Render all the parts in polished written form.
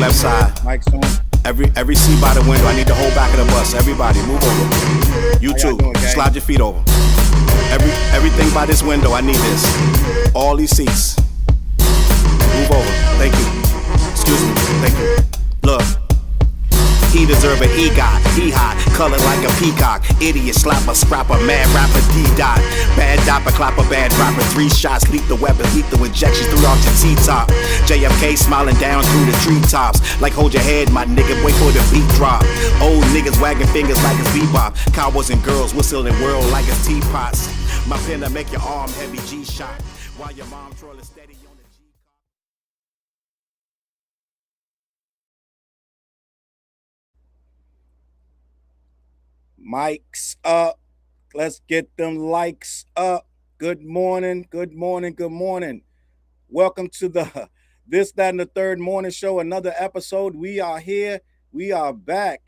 left side. Mike's on. Every seat by the window. I need the whole back of the bus. Everybody, move over. You too. Slide your feet over. Everything by this window. I need this. All these seats. Move over. Thank you. Excuse me. Thank you. Look. He deserve an EGOT, he hot, colored like a peacock. Idiot, slapper, scrapper, mad rapper, D-dot. Bad dopper, clapper, bad rapper. 3 shots, lethal weapon, lethal injection through off your T-top. JFK smiling down through the treetops. Like hold your head, my nigga, wait for the beat drop. Old niggas wagging fingers like it's bebop. Cowboys and girls whistling world like it's teapots. My pen to make your arm heavy G-shot. While your mom trolling steady on the G. Mike's up. Let's get them likes up. Good morning, good morning, good morning. Welcome to the This, That, and the Third Morning Show. Another episode. We are here. We are back.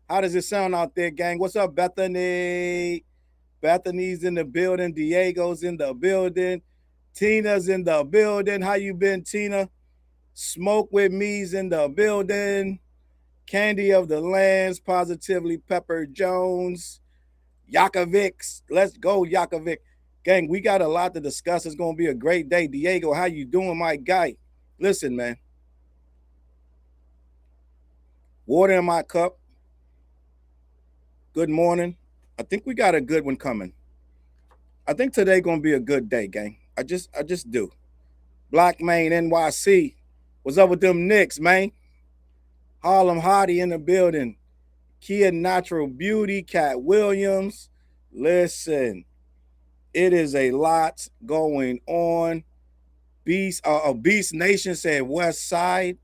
How does it sound out there, gang? What's up, Bethany? Bethany's in the building. Diego's in the building. Tina's in the building. How you been, Tina? Smoke with me's in the building. Candy of the Lands, Positively Pepper Jones, Yakovic. Let's go, Yakovic. Gang, we got a lot to discuss. It's going to be a great day. Diego, how you doing, my guy? Listen, man. Water in my cup. Good morning. I think we got a good one coming. I think today going to be a good day, gang. I just do. Black Main NYC. What's up with them Knicks, man? Harlem Hottie in the building. Kia Natural Beauty, Cat Williams. Listen, it is a lot going on. Beast Nation said West Side.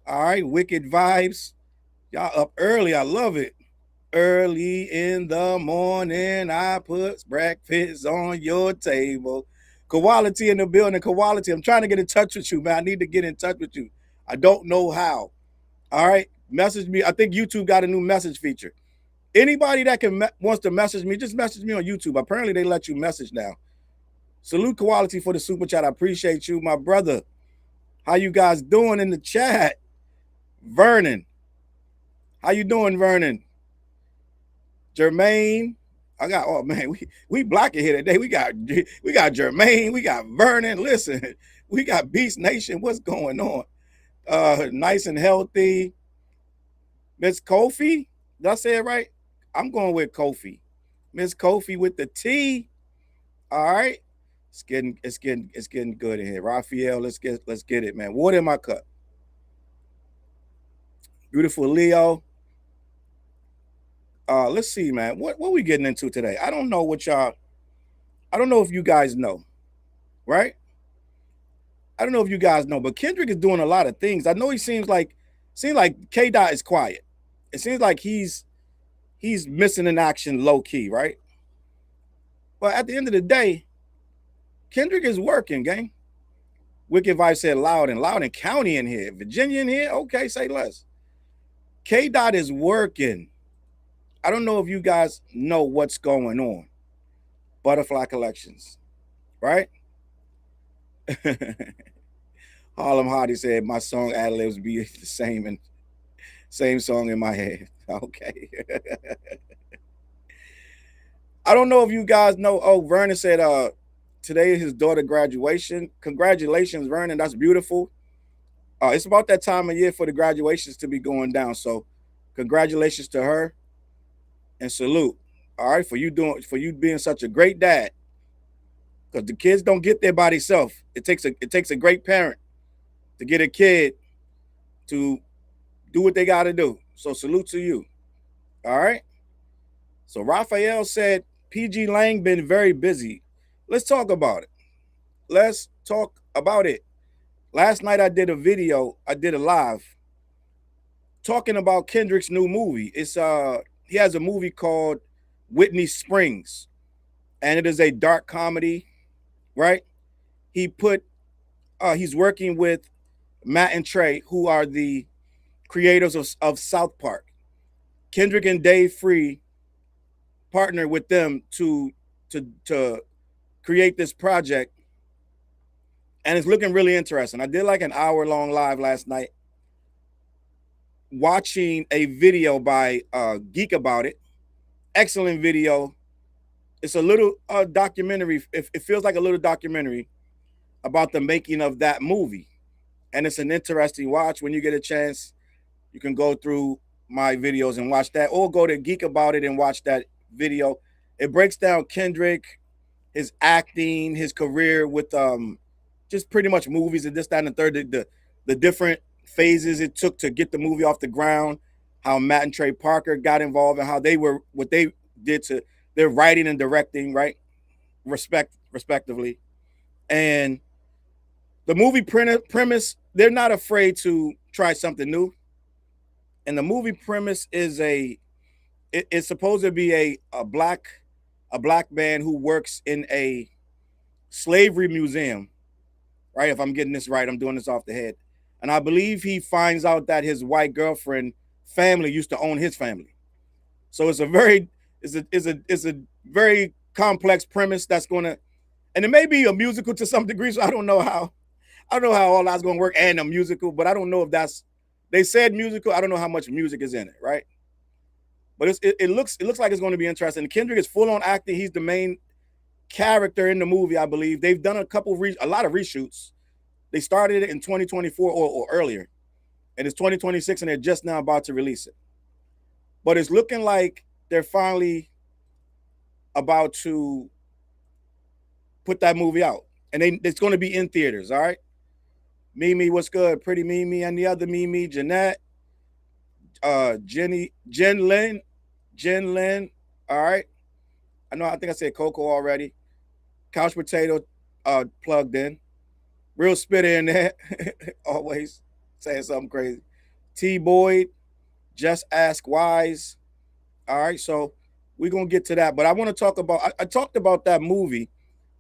All right, Wicked Vibes. Y'all up early. I love it. Early in the morning, I put breakfast on your table. Quality in the building. Quality. I'm trying to get in touch with you, man. I need to get in touch with you. I don't know how. All right, message me. I think YouTube got a new message feature. Anybody that wants to message me, just message me on YouTube. Apparently, they let you message now. Salute Quality for the super chat. I appreciate you, my brother. How you guys doing in the chat? Vernon. How you doing, Vernon? Jermaine. Oh man, we blocking here today. We got Jermaine, we got Vernon. Listen, we got Beast Nation. What's going on? Nice and healthy. Miss Kofi, did I say it right? I'm going with Kofi. Miss Kofi with the T. All right. It's getting good in here. Raphael, let's get it, man. Water in my cup. Beautiful Leo. Let's see, man. What we getting into today? I don't know if you guys know, right? I don't know if you guys know, but Kendrick is doing a lot of things. I know he seems like K Dot is quiet. It seems like he's missing in action low key, right? But at the end of the day, Kendrick is working, gang. Wicked Vibe said Loudoun County in here. Virginia in here? Okay, say less. K Dot is working. I don't know if you guys know what's going on. Butterfly Collections, right? Harlem Hottie said my song ad-libs be the same and same song in my head. Okay. I don't know if you guys know. Oh, Vernon said today is his daughter graduation. Congratulations, Vernon. That's beautiful. It's about that time of year for the graduations to be going down. So congratulations to her and salute. All right, for you being such a great dad. Because the kids don't get there by themselves. It takes a great parent to get a kid to do what they got to do. So salute to you. All right. So Raphael said PG Lang been very busy. Let's talk about it. Let's talk about it. Last night I did a live talking about Kendrick's new movie. It's he has a movie called Whitney Springs, and it is a dark comedy. Right? He's working with Matt and Trey, who are the creators of South Park. Kendrick and Dave Free partnered with them to create this project, and it's looking really interesting. I did like an hour-long live last night, watching a video by Geek About It. Excellent video. It's a little documentary. It feels like a little documentary about the making of that movie. And it's an interesting watch. When you get a chance, you can go through my videos and watch that, or go to Geek About It and watch that video. It breaks down Kendrick, his acting, his career with just pretty much movies and this, that, and the third, the different phases it took to get the movie off the ground, how Matt and Trey Parker got involved, and how they were, what they did to their writing and directing, right? Respectively. And the movie premise, they're not afraid to try something new. And the movie premise is it's supposed to be a black man who works in a slavery museum, right? If I'm getting this right, I'm doing this off the head. And I believe he finds out that his white girlfriend family used to own his family. So it's a very complex premise that's gonna, and it may be a musical to some degree. So I don't know how all that's gonna work, and a musical, but I don't know if that's, they said musical. I don't know how much music is in it, right? But it looks like it's going to be interesting. Kendrick is full on acting. He's the main character in the movie, I believe. They've done a lot of reshoots. They started it in 2024 or earlier, and it's 2026, and they're just now about to release it. But it's looking like they're finally about to put that movie out, and it's going to be in theaters. All right. Mimi, what's good? Pretty Mimi, and the other Mimi, Jeanette, Jen Lynn. All right. I think I said Coco already. Couch Potato plugged in. Real spitter in there. Always saying something crazy. T Boyd, Just Ask Wise. All right. So we're going to get to that. But I want to talk about, I talked about that movie,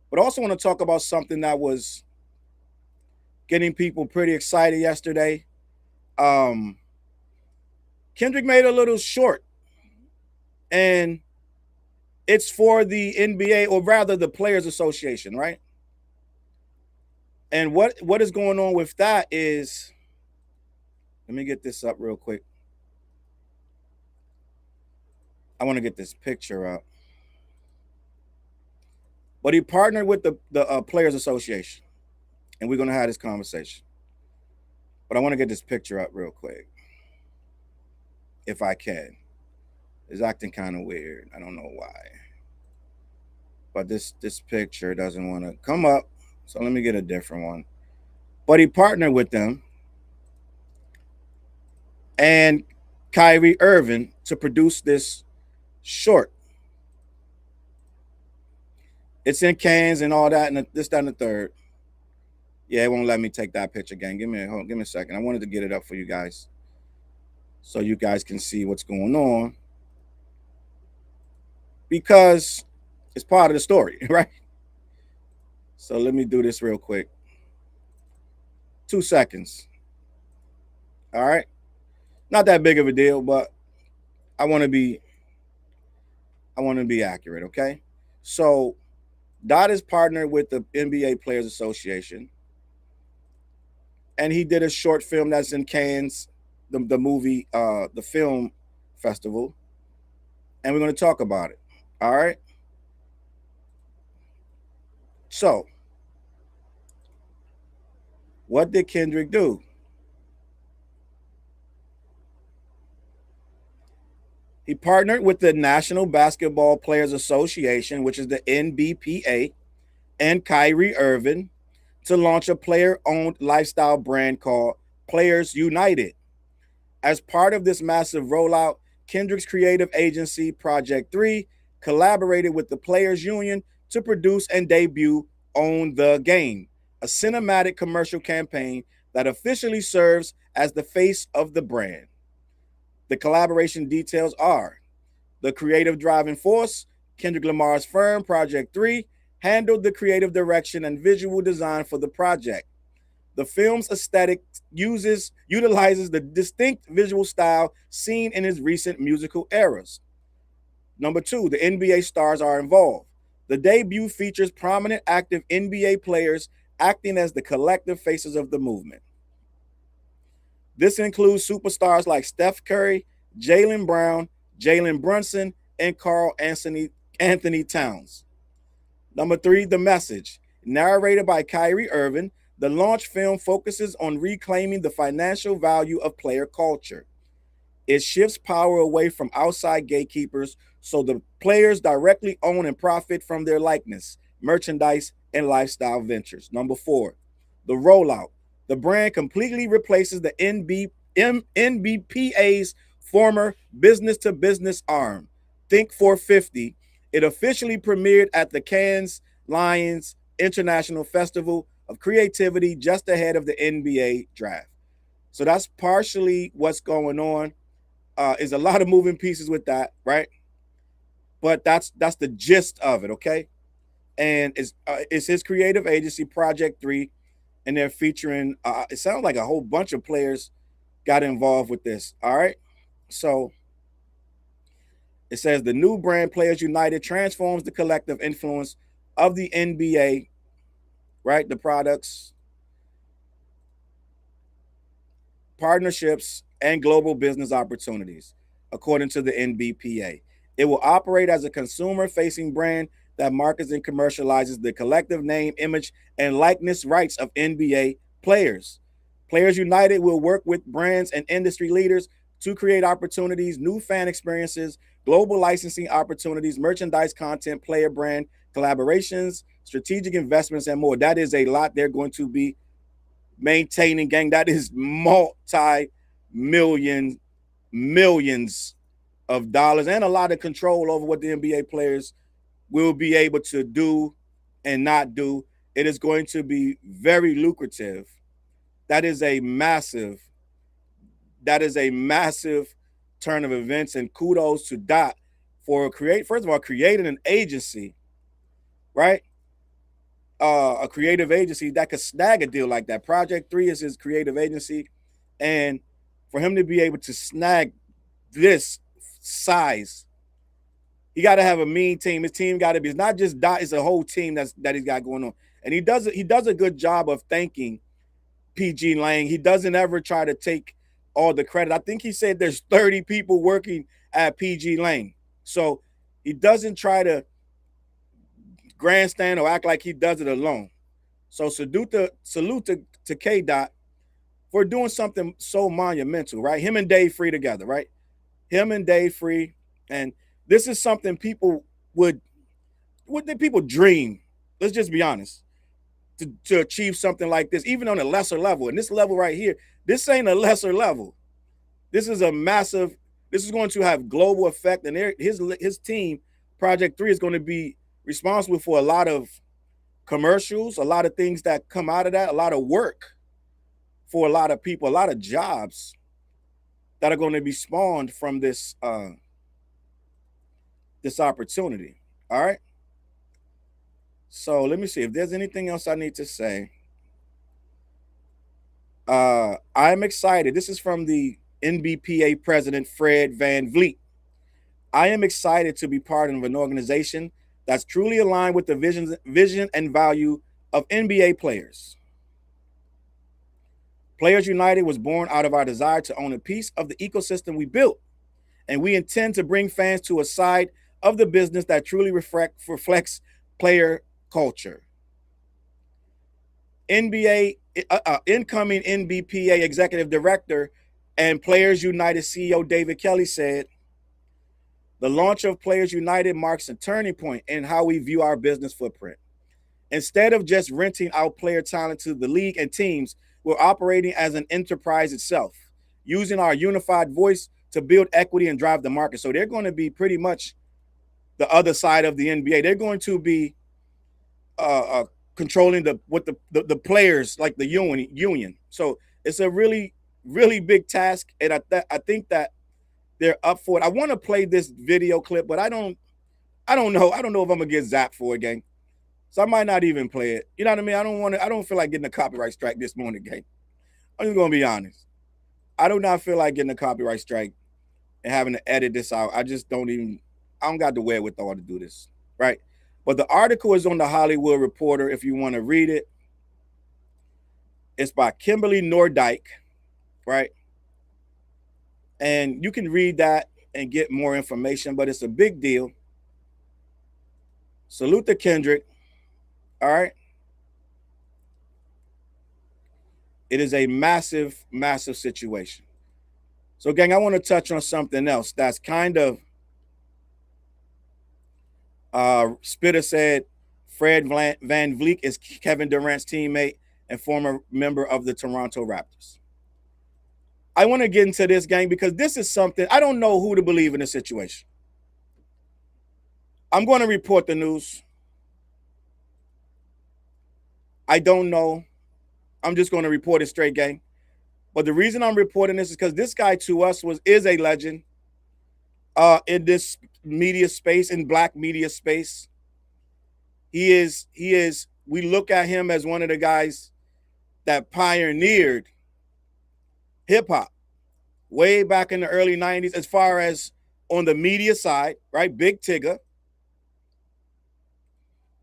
but also want to talk about something that was getting people pretty excited yesterday. Kendrick made a little short, and it's for the NBA, or rather the Players Association, right? And what is going on with that is, let me get this up real quick. I want to get this picture up. But he partnered with the Players Association, and we're going to have this conversation. But I want to get this picture up real quick, if I can. It's acting kind of weird. I don't know why. But this picture doesn't want to come up, so let me get a different one. But he partnered with them and Kyrie Irving to produce this short. It's in cans and all that, and this, that, and the third. Yeah, it won't let me take that picture again. Give me a second. I wanted to get it up for you guys, so you guys can see what's going on, because it's part of the story, right? So let me do this real quick. 2 seconds. All right. Not that big of a deal, but I want to be accurate, okay? So Dot is partnered with the NBA Players Association, and he did a short film that's in Cannes, the movie, the film festival, and we're going to talk about it. All right. So what did Kendrick do? He partnered with the National Basketball Players Association, which is the NBPA, and Kyrie Irving to launch a player-owned lifestyle brand called Players United. As part of this massive rollout, Kendrick's creative agency, Project 3, collaborated with the Players Union to produce and debut Own the Game, a cinematic commercial campaign that officially serves as the face of the brand. The collaboration details are: the creative driving force, Kendrick Lamar's firm, Project 3, handled the creative direction and visual design for the project. The film's aesthetic utilizes the distinct visual style seen in his recent musical eras. Number 2, the NBA stars are involved. The debut features prominent active NBA players acting as the collective faces of the movement. This includes superstars like Steph Curry, Jaylen Brown, Jalen Brunson, and Anthony Towns. Number 3, The Message. Narrated by Kyrie Irving, the launch film focuses on reclaiming the financial value of player culture. It shifts power away from outside gatekeepers so the players directly own and profit from their likeness, merchandise, and lifestyle ventures. Number 4, The Rollout. The brand completely replaces the NBPA's former business to business arm, Think 450. It officially premiered at the Cannes Lions International Festival of Creativity just ahead of the NBA draft. So that's partially what's going on. Is a lot of moving pieces with that, right? But that's the gist of it, okay? And it's his creative agency, Project 3, and they're featuring. It sounds like a whole bunch of players got involved with this. All right, so it says the new brand Players United transforms the collective influence of the NBA, right? The products, partnerships, and global business opportunities, according to the NBPA. It will operate as a consumer-facing brand that markets and commercializes the collective name, image, and likeness rights of NBA players. Players United will work with brands and industry leaders to create opportunities, new fan experiences, global licensing opportunities, merchandise content, player brand collaborations, strategic investments, and more. That is a lot they're going to be maintaining, gang. That is millions of dollars and a lot of control over what the NBA players will be able to do and not do. It is going to be very lucrative. That is a massive turn of events, and kudos to Dot for first of all, creating an agency, right? A creative agency that could snag a deal like that. Project 3 is his creative agency, and for him to be able to snag this size, he got to have a mean team. His team got to be, it's not just Dot, it's a whole team that he's got going on. And he does a good job of thanking PG Lang. He doesn't ever try to take all the credit. I think he said there's 30 people working at PG Lang. So he doesn't try to grandstand or act like he does it alone. So salute to K Dot for doing something so monumental, right? Him and Dave Free together, right? Him and Dave Free. And this is something people would people dream. Let's just be honest. To achieve something like this, even on a lesser level. And this level right here, this ain't a lesser level. This is a massive, this is going to have global effect. And his team, Project 3, is going to be responsible for a lot of commercials, a lot of things that come out of that, a lot of work for a lot of people, a lot of jobs that are going to be spawned from this this opportunity. All right. So let me see if there's anything else I need to say. I'm excited. This is from the NBPA president, Fred Van Vliet. I am excited to be part of an organization that's truly aligned with the vision and value of NBA players. Players United was born out of our desire to own a piece of the ecosystem we built, and we intend to bring fans to a side of the business that truly reflects player culture. Incoming NBPA executive director and Players United CEO David Kelly said, the launch of Players United marks a turning point in how we view our business footprint. Instead of just renting out player talent to the league and teams, we're operating as an enterprise itself, using our unified voice to build equity and drive the market. So they're going to be pretty much the other side of the NBA. They're going to be controlling the players, like the union. So it's a really, really big task, and I think that they're up for it. I want to play this video clip, but I don't know if I'm gonna get zapped for it, gang. So I might not even play it. You know what I mean? I don't feel like getting a copyright strike this morning, gang. I'm just gonna be honest. I do not feel like getting a copyright strike and having to edit this out. I don't got the wherewithal to do this, right? But the article is on the Hollywood Reporter if you want to read it. It's by Kimberly Nordike, right? And you can read that and get more information, but it's a big deal. Salute to Kendrick. All right. It is a massive, massive situation. So, gang, I want to touch on something else that's kind of Spitter said Fred Van Vliet is Kevin Durant's teammate and former member of the Toronto Raptors. I want to get into this, gang, because this is something I don't know who to believe in this situation. I'm going to report the news. I don't know. I'm just going to report it straight, gang. But the reason I'm reporting this is because this guy to us is a legend in this media space, in black media space. He is, we look at him as one of the guys that pioneered hip hop way back in the early 90s, as far as on the media side, right? Big Tigger.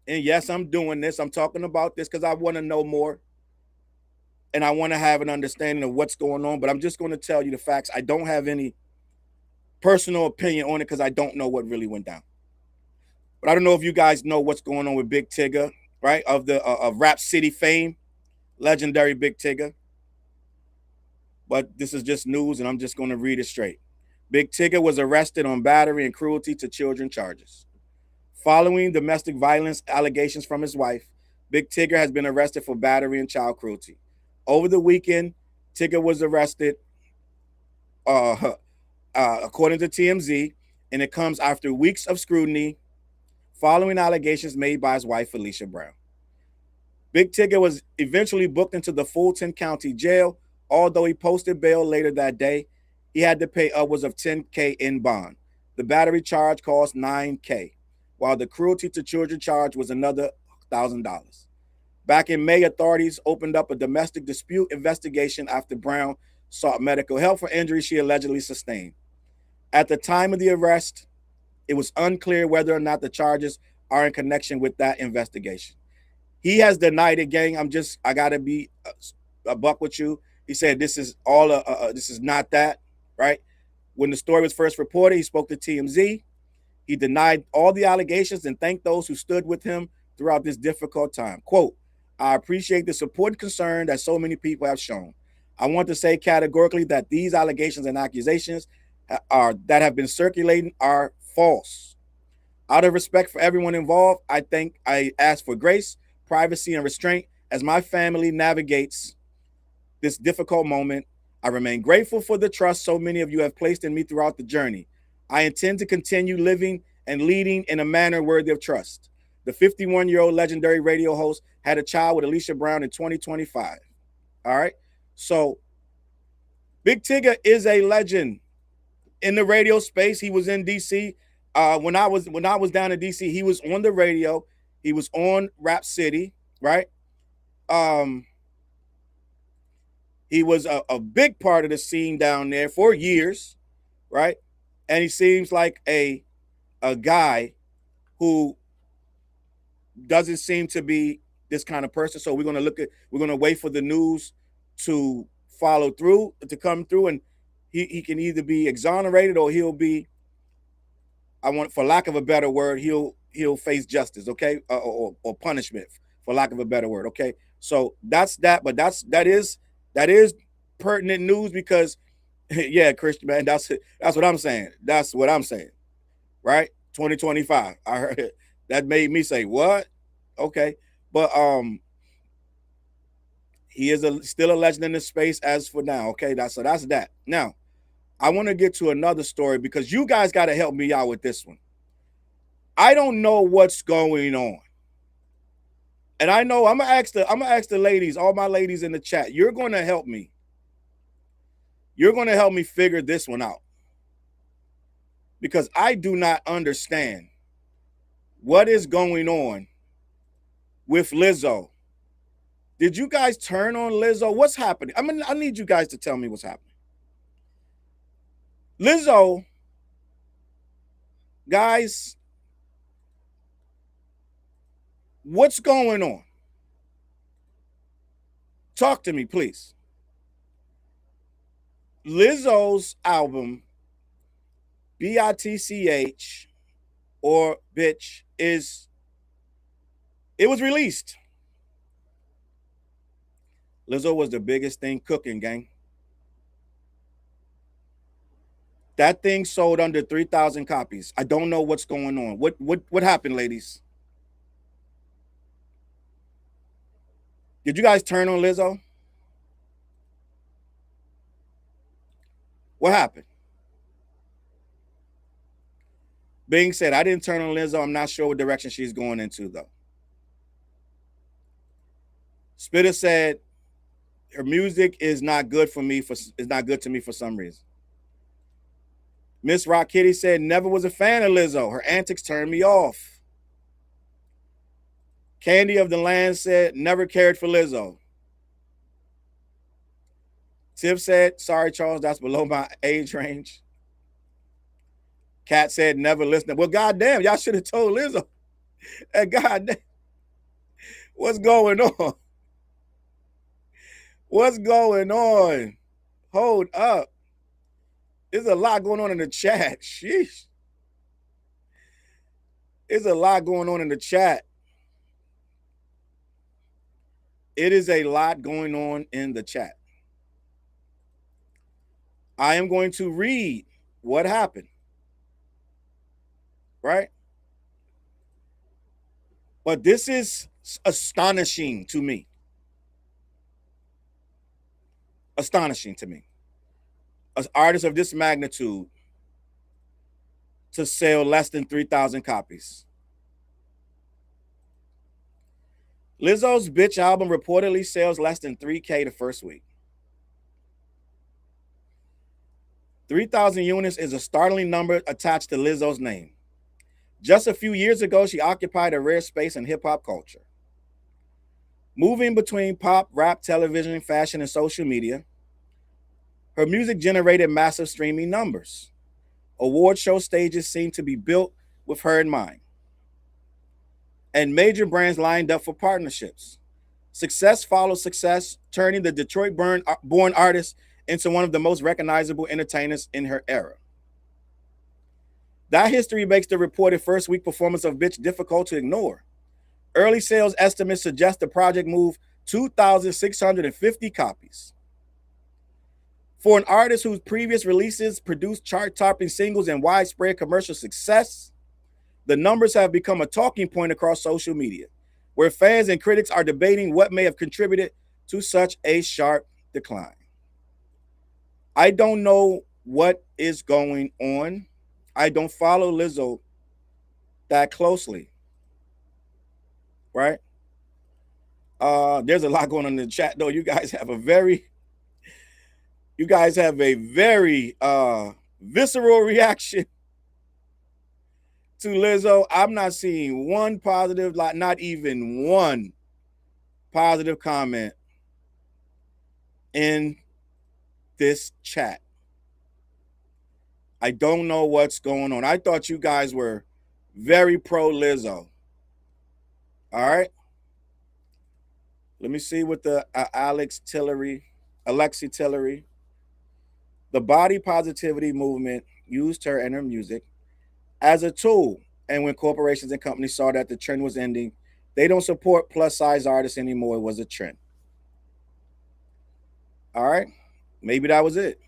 And yes, I'm doing this. I'm talking about this because I want to know more. And I want to have an understanding of what's going on. But I'm just going to tell you the facts. I don't have any personal opinion on it because I don't know what really went down. But I don't know if you guys know what's going on with Big Tigger, right? Of the of Rap City fame, legendary Big Tigger. But this is just news, and I'm just going to read it straight. Big Tigger was arrested on battery and cruelty to children charges. Following domestic violence allegations from his wife, Big Tigger has been arrested for battery and child cruelty. Over the weekend, Tigger was arrested, according to TMZ, and it comes after weeks of scrutiny following allegations made by his wife, Felicia Brown. Big Tigger was eventually booked into the Fulton County Jail. Although he posted bail later that day, he had to pay upwards of $10,000 in bond. The battery charge cost $9,000, while the cruelty to children charge was another $1,000. Back in May, authorities opened up a domestic dispute investigation after Brown sought medical help for injuries she allegedly sustained. At the time of the arrest, it was unclear whether or not the charges are in connection with that investigation. He has denied it, gang. I gotta be a buck with you. He said this is all this is not that, right? When the story was first reported, he spoke to TMZ. He denied all the allegations and thanked those who stood with him throughout this difficult time. Quote, I appreciate the support and concern that so many people have shown. I want to say categorically that these allegations and accusations that have been circulating are false. Out of respect for everyone involved, I ask for grace, privacy, and restraint as my family navigates this difficult moment. I remain grateful for the trust so many of you have placed in me throughout the journey. I intend to continue living and leading in a manner worthy of trust. The 51-year-old legendary radio host had a child with Alicia Brown in 2025. All right. So Big Tigger is a legend in the radio space. He was in DC. When I was down in DC, he was on the radio. He was on Rap City, right? He was a big part of the scene down there for years, right? And he seems like a guy who doesn't seem to be this kind of person. So we're gonna wait for the news to follow through, to come through, and he can either be exonerated or he'll be, for lack of a better word, he'll face justice, okay, or punishment, for lack of a better word, okay. So that's that, but that is pertinent news because, yeah, Christian, man, that's what I'm saying. That's what I'm saying, right? 2025. I heard it. That made me say, what? Okay, but he is still a legend in this space as for now. Okay, that's that. Now, I want to get to another story because you guys got to help me out with this one. I don't know what's going on. And I know I'm gonna ask the ladies, all my ladies in the chat, you're gonna help me. You're gonna help me figure this one out. Because I do not understand what is going on with Lizzo. Did you guys turn on Lizzo? What's happening? I need you guys to tell me what's happening. Lizzo, guys, what's going on? Talk to me, please. Lizzo's album, BITCH, or Bitch, it was released. Lizzo was the biggest thing cooking, gang. That thing sold under 3,000 copies. I don't know what's going on. What happened, ladies? Did you guys turn on Lizzo? What happened? Being said, I didn't turn on Lizzo. I'm not sure what direction she's going into, though. Spitter said her music is not good for me. Is not good to me for some reason. Miss Rock Kitty said never was a fan of Lizzo. Her antics turned me off. Candy of the Land said never cared for Lizzo. Tiff said, sorry, Charles, that's below my age range. Kat said never listened. Well, goddamn, y'all should have told Lizzo. Goddamn. What's going on? What's going on? Hold up. There's a lot going on in the chat. Sheesh. There's a lot going on in the chat. It is a lot going on in the chat. I am going to read what happened. Right? But this is astonishing to me. Astonishing to me. An artist of this magnitude to sell less than 3,000 copies. Lizzo's Bitch album reportedly sells less than 3K the first week. 3,000 units is a startling number attached to Lizzo's name. Just a few years ago, she occupied a rare space in hip-hop culture. Moving between pop, rap, television, fashion, and social media, her music generated massive streaming numbers. Award show stages seemed to be built with her in mind. And major brands lined up for partnerships. Success followed success, turning the Detroit-born artist into one of the most recognizable entertainers in her era. That history makes the reported first week performance of Bitch difficult to ignore. Early sales estimates suggest the project moved 2,650 copies. For an artist whose previous releases produced chart-topping singles and widespread commercial success, the numbers have become a talking point across social media, where fans and critics are debating what may have contributed to such a sharp decline. I don't know what is going on. I don't follow Lizzo that closely, right? There's a lot going on in the chat, though. You guys have a very visceral reaction to Lizzo. I'm not seeing one positive, like not even one positive comment in this chat. I don't know what's going on. I thought you guys were very pro Lizzo. All right. Let me see what the Alexi Tillery. The body positivity movement used her and her music as a tool. And when corporations and companies saw that the trend was ending, they don't support plus size artists anymore. It was a trend. All right. Maybe that was it.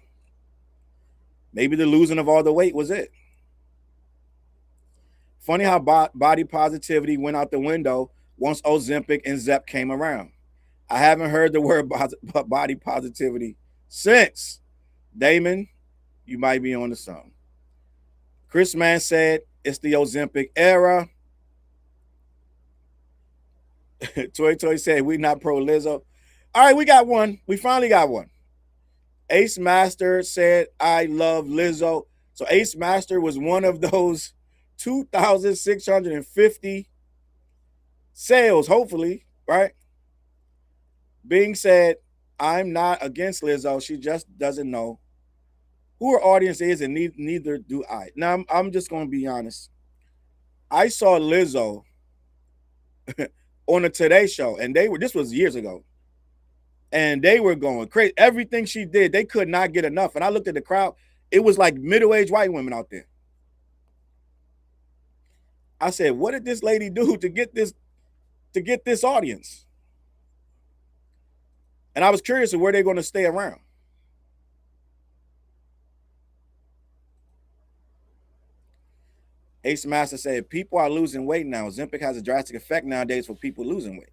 Maybe the losing of all the weight was it. Funny how body positivity went out the window once Ozempic and Zep came around. I haven't heard the word body positivity since. Damon, you might be on to something. Chris Mann said it's the Ozempic era. Toy said we not pro Lizzo. All right, we got one. We finally got one. Ace Master said, I love Lizzo. So Ace Master was one of those 2,650 sales, hopefully, right? Being said, I'm not against Lizzo. She just doesn't know who her audience is, and neither do I. Now, I'm just going to be honest. I saw Lizzo on a Today Show, and this was years ago. and they were going crazy. Everything she did, they could not get enough. And I looked at the crowd, it was like middle-aged white women out there. I said, what did this lady do to get this audience? And I was curious of where they're going to stay around. Ace Master said, people are losing weight now. Ozempic has a drastic effect nowadays for people losing weight.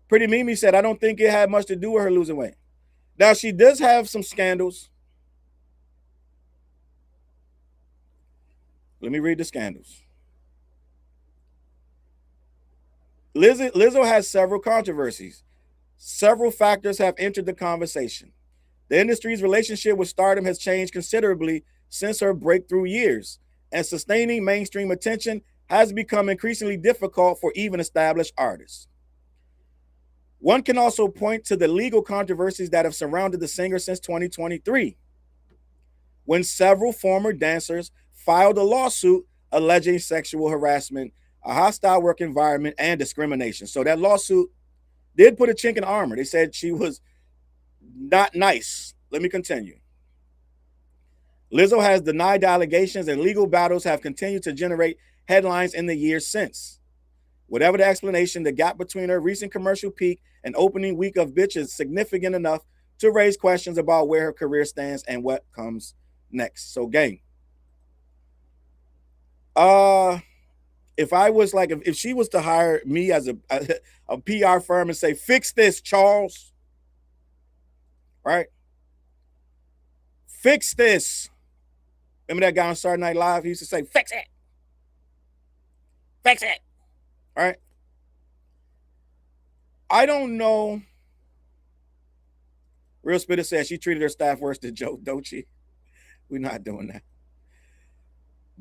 Pretty Mimi said, I don't think it had much to do with her losing weight. Now, she does have some scandals. Let me read the scandals. Lizzo has several controversies. Several factors have entered the conversation. The industry's relationship with stardom has changed considerably since her breakthrough years, and sustaining mainstream attention has become increasingly difficult for even established artists. One can also point to the legal controversies that have surrounded the singer since 2023, when several former dancers filed a lawsuit alleging sexual harassment, a hostile work environment, and discrimination. So that lawsuit did put a chink in the armor. They said she was not nice. Let me continue. Lizzo has denied the allegations, and legal battles have continued to generate headlines in the years since. Whatever the explanation, the gap between her recent commercial peak and opening week of Bitch is significant enough to raise questions about where her career stands and what comes next. So, gang, if I was like, if she was to hire me as a PR firm and say, fix this, Charles, right? Fix this. Remember that guy on Saturday Night Live? He used to say, fix it. Fix it. All right. I don't know. Real Spitter says she treated her staff worse than Joe, don't she? We're not doing that.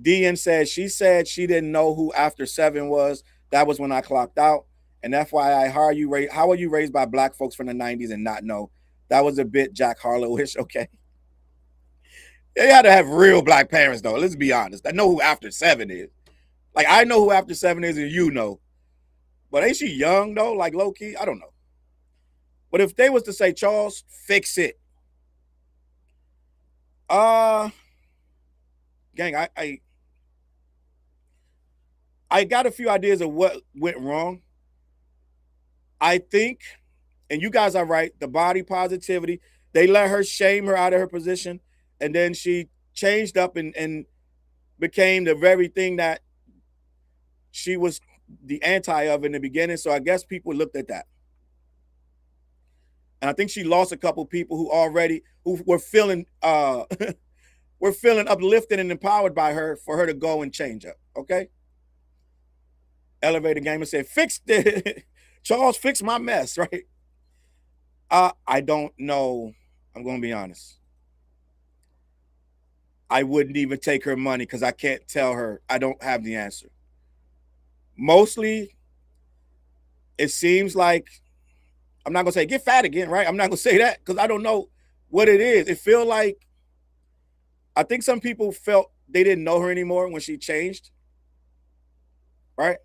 DN said she didn't know who After 7 was. That was when I clocked out. And FYI, how are you raised by black folks from the 90s and not know? That was a bit Jack Harlow-ish, okay? They had to have real black parents, though. Let's be honest. I know who After 7 is. Like, I know who After 7 is and you know. But ain't she young, though? Like, low-key? I don't know. But if they was to say, Charles, fix it. Gang, I got a few ideas of what went wrong. I think, and you guys are right, the body positivity, they let her shame her out of her position, and then she changed up and became the very thing that she was the anti of in the beginning. So I guess people looked at that. And I think she lost a couple people who were feeling were feeling uplifted and empowered by her for her to go and change up. Okay. Elevator Gamer said, fix it. Charles, fix my mess, right? I don't know. I'm going to be honest. I wouldn't even take her money because I can't tell her. I don't have the answer. Mostly, it seems like, I'm not going to say get fat again, right? I'm not going to say that because I don't know what it is. It feels like, I think some people felt they didn't know her anymore when she changed, right?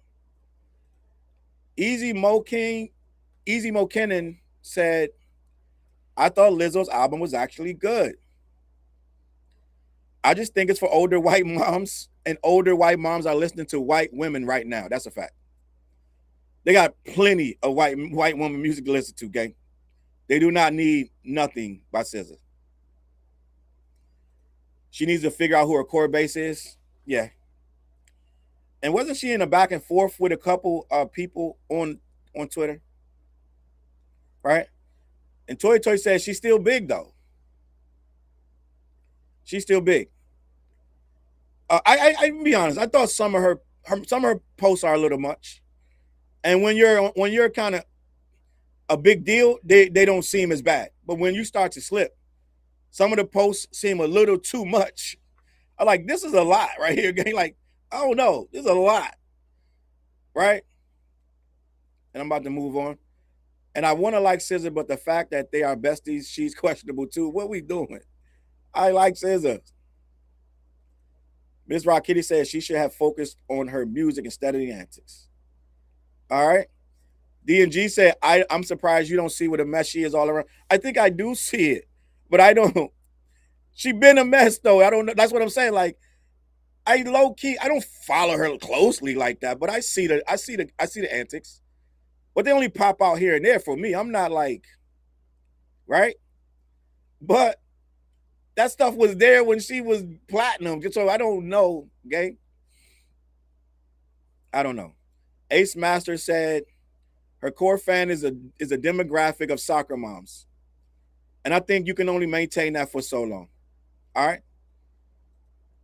Easy Mo Kennan said, I thought Lizzo's album was actually good. I just think it's for older white moms, and older white moms are listening to white women right now. That's a fact. They got plenty of white woman music to listen to, gang. They do not need nothing by SZA. She needs to figure out who her core base is. Yeah. And wasn't she in a back and forth with a couple of people on Twitter? Right? And Toy Toy says she's still big, though. She's still big. I be honest. I thought some of her posts are a little much. And when you're kind of a big deal, they don't seem as bad. But when you start to slip, some of the posts seem a little too much. I'm like, this is a lot right here, gang. Like, I don't know. This is a lot. Right? And I'm about to move on. And I want to like SZA, but the fact that they are besties, she's questionable too. What we doing? I like SZA. Ms. Rockitty says she should have focused on her music instead of the antics. All right. D&G said, I'm surprised you don't see what a mess she is all around. I think I do see it, but I don't. She been a mess though. I don't know. That's what I'm saying. Like, I low key, I don't follow her closely like that, but I see the antics. But they only pop out here and there for me. I'm not like, right? But that stuff was there when she was platinum. So I don't know, gang. I don't know. Ace Master said her core fan is a demographic of soccer moms. And I think you can only maintain that for so long. All right.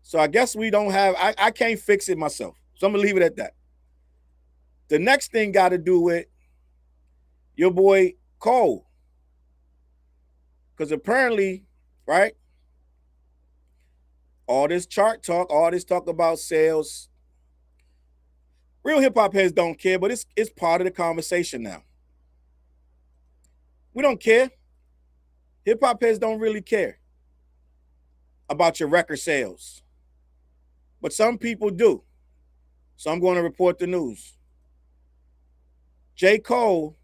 So I guess we don't have, I can't fix it myself. So I'm gonna leave it at that. The next thing got to do with your boy Cole. Because apparently, right, all this chart talk, all this talk about sales, real hip hop heads don't care, but it's part of the conversation now. We don't care. Hip hop heads don't really care about your record sales. But some people do. So I'm going to report the news. J. Cole,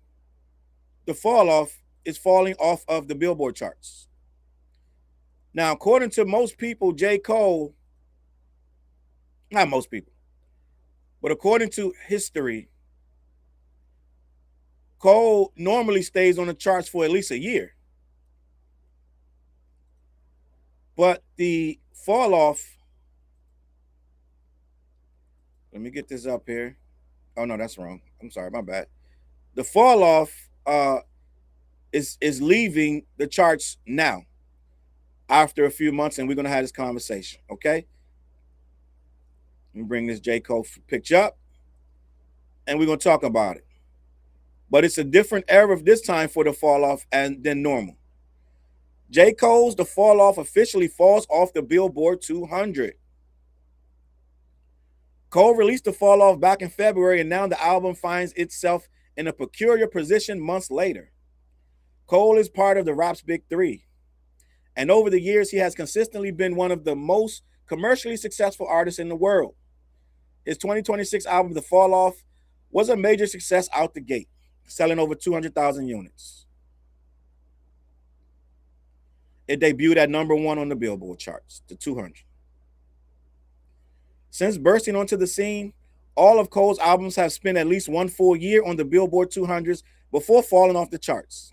the fall off is falling off of the Billboard charts. Now, according to most people, J. Cole, not most people, but according to history, Cole normally stays on the charts for at least a year. But the fall off, let me get this up here. Oh, no, that's wrong. I'm sorry, my bad. The fall off is leaving the charts now after a few months, and we're going to have this conversation, okay? Let me bring this J. Cole picture up, and we're going to talk about it. But it's a different era this time for the fall off than normal. J. Cole's The Fall Off officially falls off the Billboard 200. Cole released The Fall Off back in February, and now the album finds itself in a peculiar position months later. Cole is part of the rap's Big Three, and over the years, he has consistently been one of the most commercially successful artists in the world. His 2026 album, The Fall Off, was a major success out the gate, selling over 200,000 units. It debuted at #1 on the Billboard charts, the 200. Since bursting onto the scene, all of Cole's albums have spent at least one full year on the Billboard 200s before falling off the charts.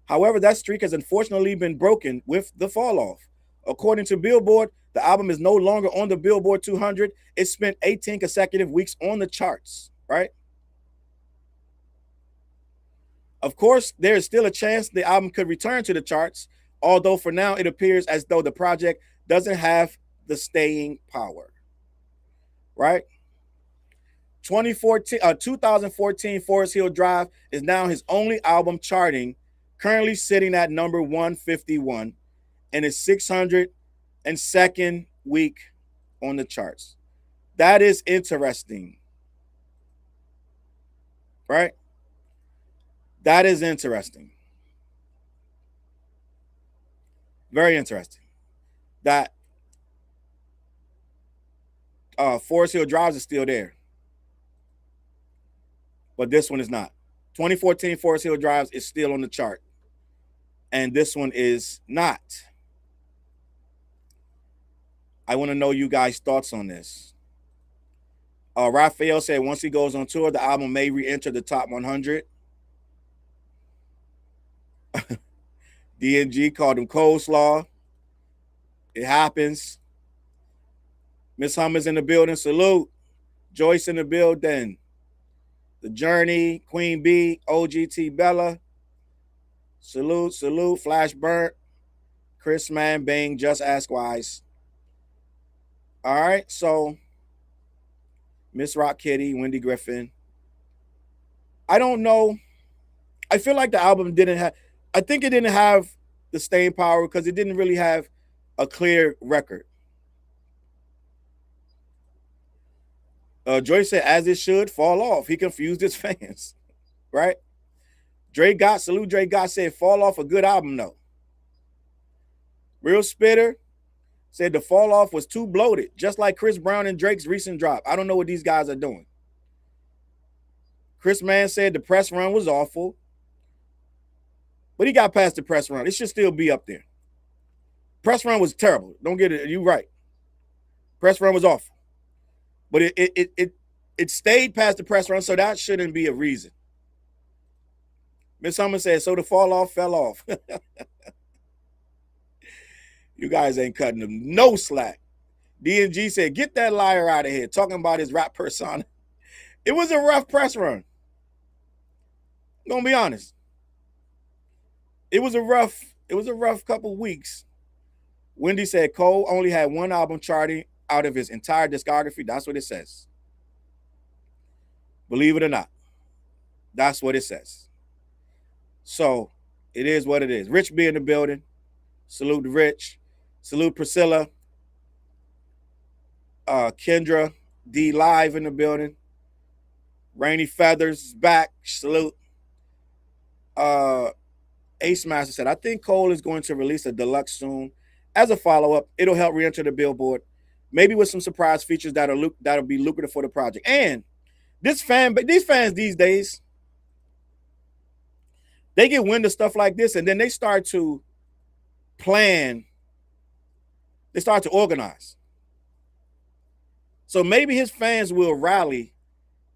However, that streak has unfortunately been broken with The Fall Off. According to Billboard, the album is no longer on the Billboard 200. It spent 18 consecutive weeks on the charts, right? Of course, there is still a chance the album could return to the charts, although for now it appears as though the project doesn't have the staying power, right? 2014 Forest Hill Drive is now his only album charting, currently sitting at number 151 and his 602nd week on the charts. That is interesting, right? That is interesting. Very interesting. That Forest Hill Drive is still there. But this one is not. 2014 Forest Hill Drives is still on the chart. And this one is not. I want to know you guys' thoughts on this. Raphael said once he goes on tour, the album may re-enter the top 100. D&G called him coleslaw. It happens. Miss Hummer's in the building. Salute. Joyce in the building. The Journey, Queen B, OGT Bella. Salute, salute. Flash Burnt. Chris Man, Bang, Just Ask Wise. All right, so Miss Rock Kitty, Wendy Griffin. I don't know. I feel like the album didn't have, I think it didn't have the staying power because it didn't really have a clear record. Joyce said, as it should, fall off. He confused his fans, right? Salute Dre Gott said, fall off, a good album, though. Real Spitter said the fall off was too bloated, just like Chris Brown and Drake's recent drop. I don't know what these guys are doing. Chris Mann said the press run was awful. But he got past the press run. It should still be up there. Press run was terrible. Don't get it. You right. Press run was awful. But it stayed past the press run, so that shouldn't be a reason. Miss Summer said, so the fall off fell off. You guys ain't cutting them no slack. D&G said, get that liar out of here, talking about his rap persona. It was a rough press run. I'm gonna be honest. It was a rough couple weeks. Wendy said Cole only had one album charting out of his entire discography. That's what it says. Believe it or not. That's what it says. So it is what it is. Rich be in the building. Salute to Rich. Salute Priscilla. Kendra D live in the building. Rainy Feathers is back. Salute. Ace Master said, I think Cole is going to release a deluxe soon. As a follow-up, it'll help re-enter the Billboard, maybe with some surprise features that'll be lucrative for the project. And these fans these days, they get wind of stuff like this, and then they start to plan. They start to organize. So maybe his fans will rally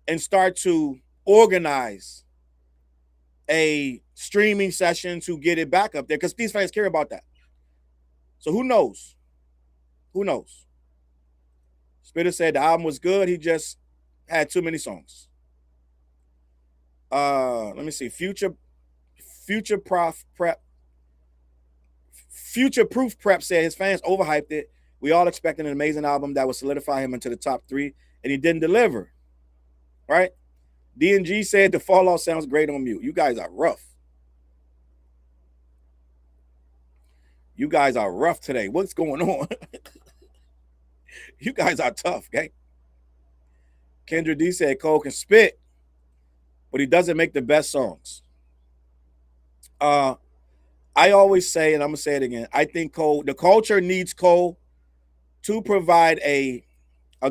and start to organize a streaming session to get it back up there, because these fans care about that. So who knows? Who knows? Spitter said the album was good. He just had too many songs. Let me see. Future Proof Prep said his fans overhyped it. We all expected an amazing album that would solidify him into the top 3, and he didn't deliver. Right? D&G said the fall off sounds great on mute. You guys are rough. You guys are rough today. What's going on? You guys are tough, gang. Kendra D said Cole can spit, but he doesn't make the best songs. I always say, and I'm going to say it again, I think the culture needs Cole to provide a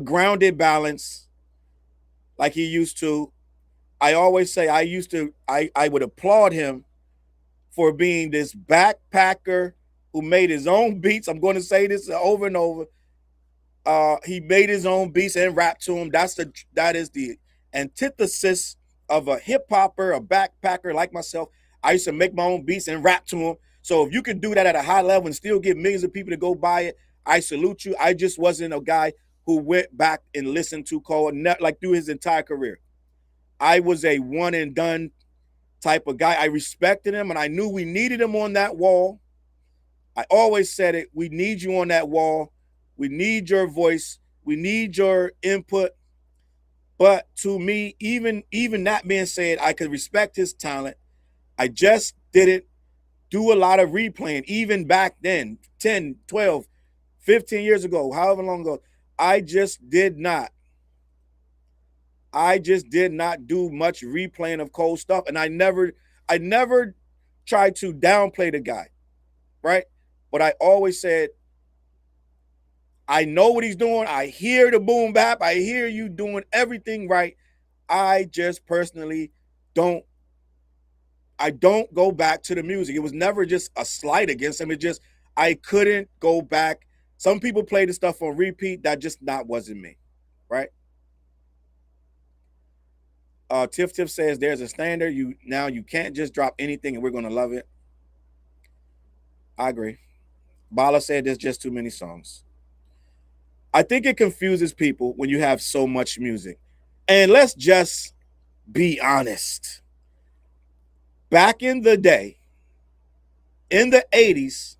grounded balance like he used to. I always say I would applaud him for being this backpacker who made his own beats. I'm going to say this over and over. He made his own beats and rapped to him. That is the antithesis of a hip hopper, a backpacker like myself. I used to make my own beats and rap to him. So if you can do that at a high level and still get millions of people to go buy it, I salute you. I just wasn't a guy who went back and listened to Cole like through his entire career. I was a one and done type of guy. I respected him, and I knew we needed him on that wall. I always said it. We need you on that wall. We need your voice. We need your input. But to me, even that being said, I could respect his talent. I just didn't do a lot of replaying, even back then, 10, 12, 15 years ago, however long ago. I just did not do much replaying of Cole stuff. And I never tried to downplay the guy, right? But I always said, I know what he's doing. I hear the boom bap. I hear you doing everything right. I just personally don't go back to the music. It was never just a slight against him. It just, I couldn't go back. Some people play the stuff on repeat. That just wasn't me, right? Tiff says there's a standard. You can't just drop anything and we're going to love it. I agree. Bala said there's just too many songs. I think it confuses people when you have so much music. And let's just be honest. Back in the day, in the 80s,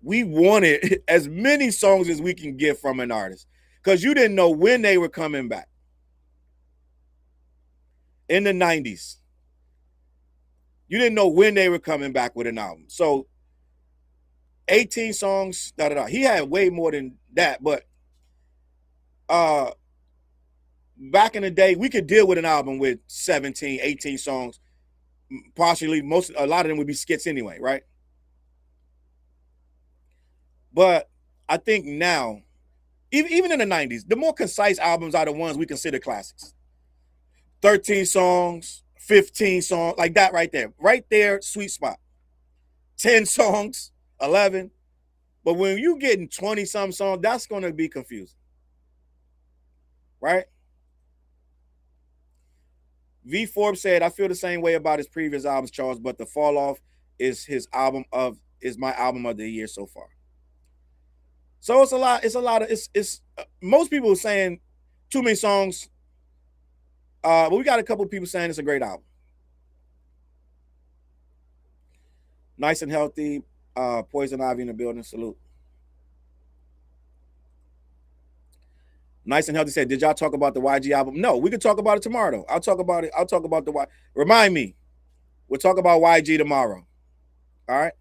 we wanted as many songs as we can get from an artist because you didn't know when they were coming back. In the 90s, you didn't know when they were coming back with an album. So 18 songs, He had way more than that, but back in the day, we could deal with an album with 17, 18 songs. Partially, a lot of them would be skits anyway, right? But I think now, even in the 90s, the more concise albums are the ones we consider classics. 13 songs, 15 songs, like that right there. Right there, sweet spot. 10 songs, 11. But when you getting 20-some songs, that's going to be confusing. Right? V Forbes said, I feel the same way about his previous albums, Charles, but the Fall Off is my album of the year so far. So it's a lot of most people are saying too many songs. But we got a couple of people saying it's a great album. Nice and healthy. Poison Ivy in the building. Salute. Nice and healthy said, did y'all talk about the YG album? No, we could talk about it tomorrow, though. I'll talk about it. I'll talk about the Y. Remind me. We'll talk about YG tomorrow. All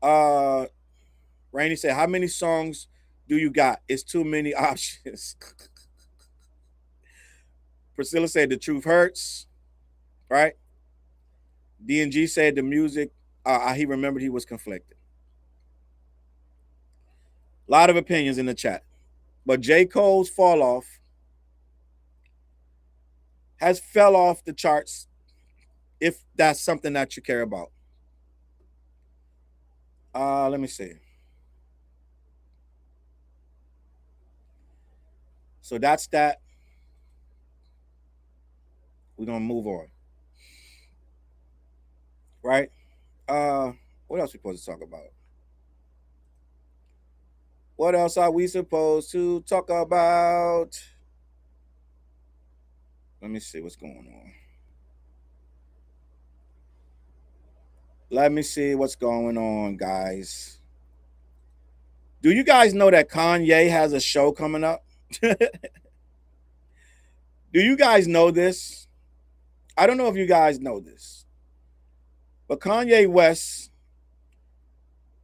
right. Rainey said, how many songs do you got? It's too many options. Priscilla said, the truth hurts. Right? DNG said the music, he remembered he was conflicted. A lot of opinions in the chat. But J. Cole's Fall Off has fell off the charts, if that's something that you care about. Let me see. So that's that. We're going to move on. Right? What else are we supposed to talk about? What else are we supposed to talk about? Let me see what's going on. Let me see what's going on, guys. Do you guys know that Kanye has a show coming up? Do you guys know this? I don't know if you guys know this, but Kanye West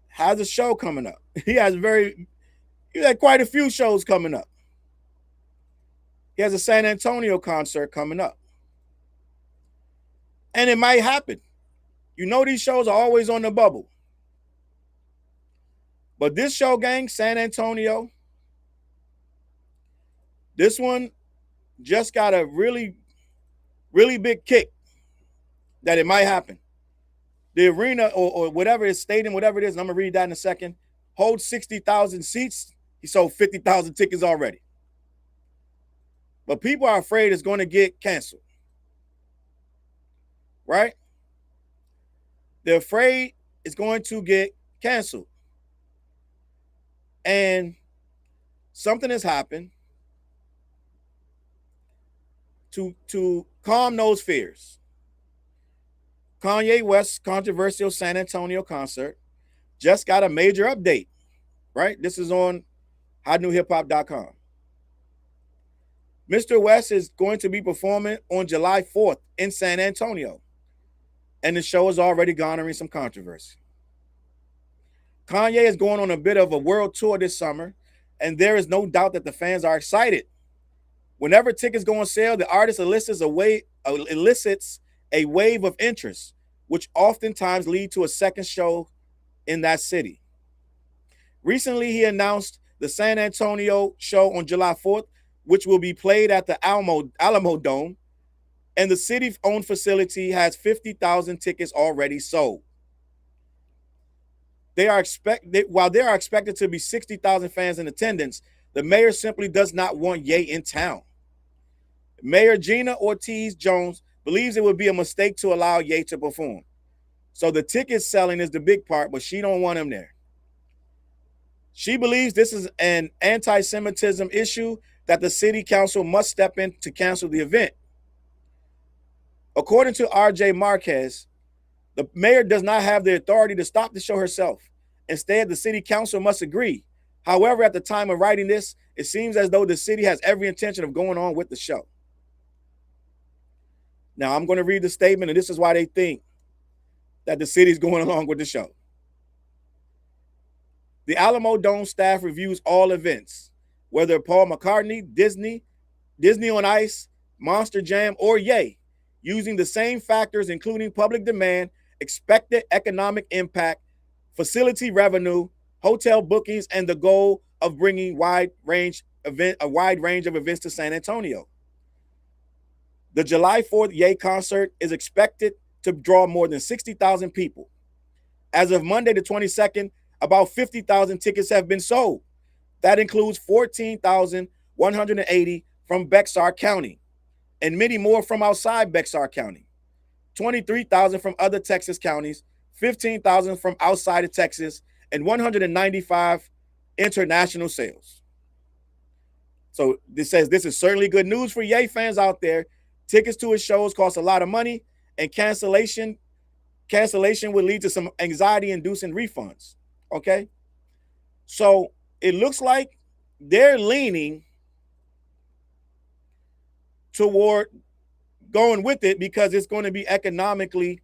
has a show coming up. He had quite a few shows coming up. He has a San Antonio concert coming up. And it might happen. You know these shows are always on the bubble. But this show, gang, San Antonio, this one just got a really, really big kick that it might happen. The arena or whatever it is, stadium, whatever it is, and I'm going to read that in a second, holds 60,000 seats. He sold 50,000 tickets already. But people are afraid it's going to get canceled. Right? They're afraid it's going to get canceled. And something has happened to calm those fears. Kanye West's controversial San Antonio concert just got a major update, right? This is on hotnewhiphop.com. Mr. West is going to be performing on July 4th in San Antonio, and the show is already garnering some controversy. Kanye is going on a bit of a world tour this summer, and there is no doubt that the fans are excited. Whenever tickets go on sale, the artist elicits a wave of interest, which oftentimes lead to a second show in that city. Recently, he announced the San Antonio show on July 4th, which will be played at the Alamo Dome, and the city-owned facility has 50,000 tickets already sold. While there are expected to be 60,000 fans in attendance, the mayor simply does not want Ye in town. Mayor Gina Ortiz-Jones believes it would be a mistake to allow Ye to perform. So the ticket selling is the big part, but she don't want him there. She believes this is an anti-Semitism issue that the city council must step in to cancel the event. According to RJ Marquez, the mayor does not have the authority to stop the show herself. Instead, the city council must agree. However, at the time of writing this, it seems as though the city has every intention of going on with the show. Now, I'm going to read the statement, and this is why they think that the city's going along with the show. The Alamo Dome staff reviews all events, whether Paul McCartney, Disney on Ice, Monster Jam, or Ye, using the same factors, including public demand, expected economic impact, facility revenue, hotel bookings, and the goal of bringing a wide range of events to San Antonio. The July 4th Ye concert is expected to draw more than 60,000 people. As of Monday the 22nd, about 50,000 tickets have been sold. That includes 14,180 from Bexar County and many more from outside Bexar County. 23,000 from other Texas counties, 15,000 from outside of Texas, and 195 international sales. So this says this is certainly good news for Ye fans out there. Tickets to his shows cost a lot of money, and cancellation would lead to some anxiety-inducing refunds. Okay, so it looks like they're leaning toward going with it because it's going to be economically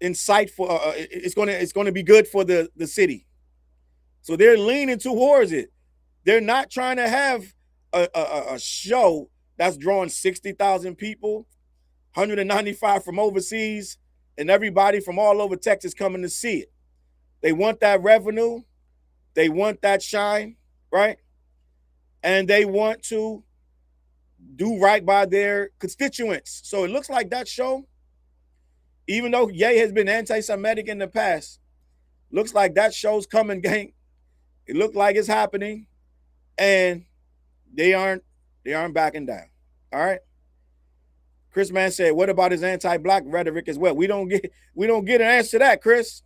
insightful. It's going to be good for the city. So they're leaning towards it. They're not trying to have a show that's drawing 60,000 people, 195 from overseas, and everybody from all over Texas coming to see it. They want that revenue. They want that shine, right? And they want to do right by their constituents. So it looks like that show, even though Ye has been anti-Semitic in the past, looks like that show's coming, gang. It looked like it's happening, and they aren't backing down. All right. Chris Man said, "What about his anti-black rhetoric as well?" We don't get an answer to that, Chris.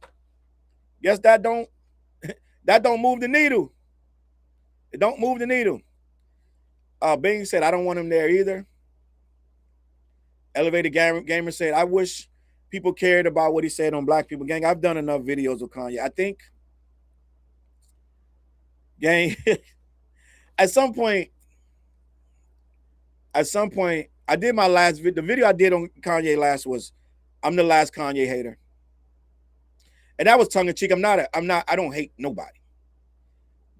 Guess that don't move the needle. It don't move the needle. Bing said, "I don't want him there either." Elevated Gamer said, "I wish people cared about what he said on black people." Gang, I've done enough videos with Kanye. I think, gang, at some point, I did my last video. The video I did on Kanye last was, "I'm the last Kanye hater," and that was tongue in cheek. I don't hate nobody,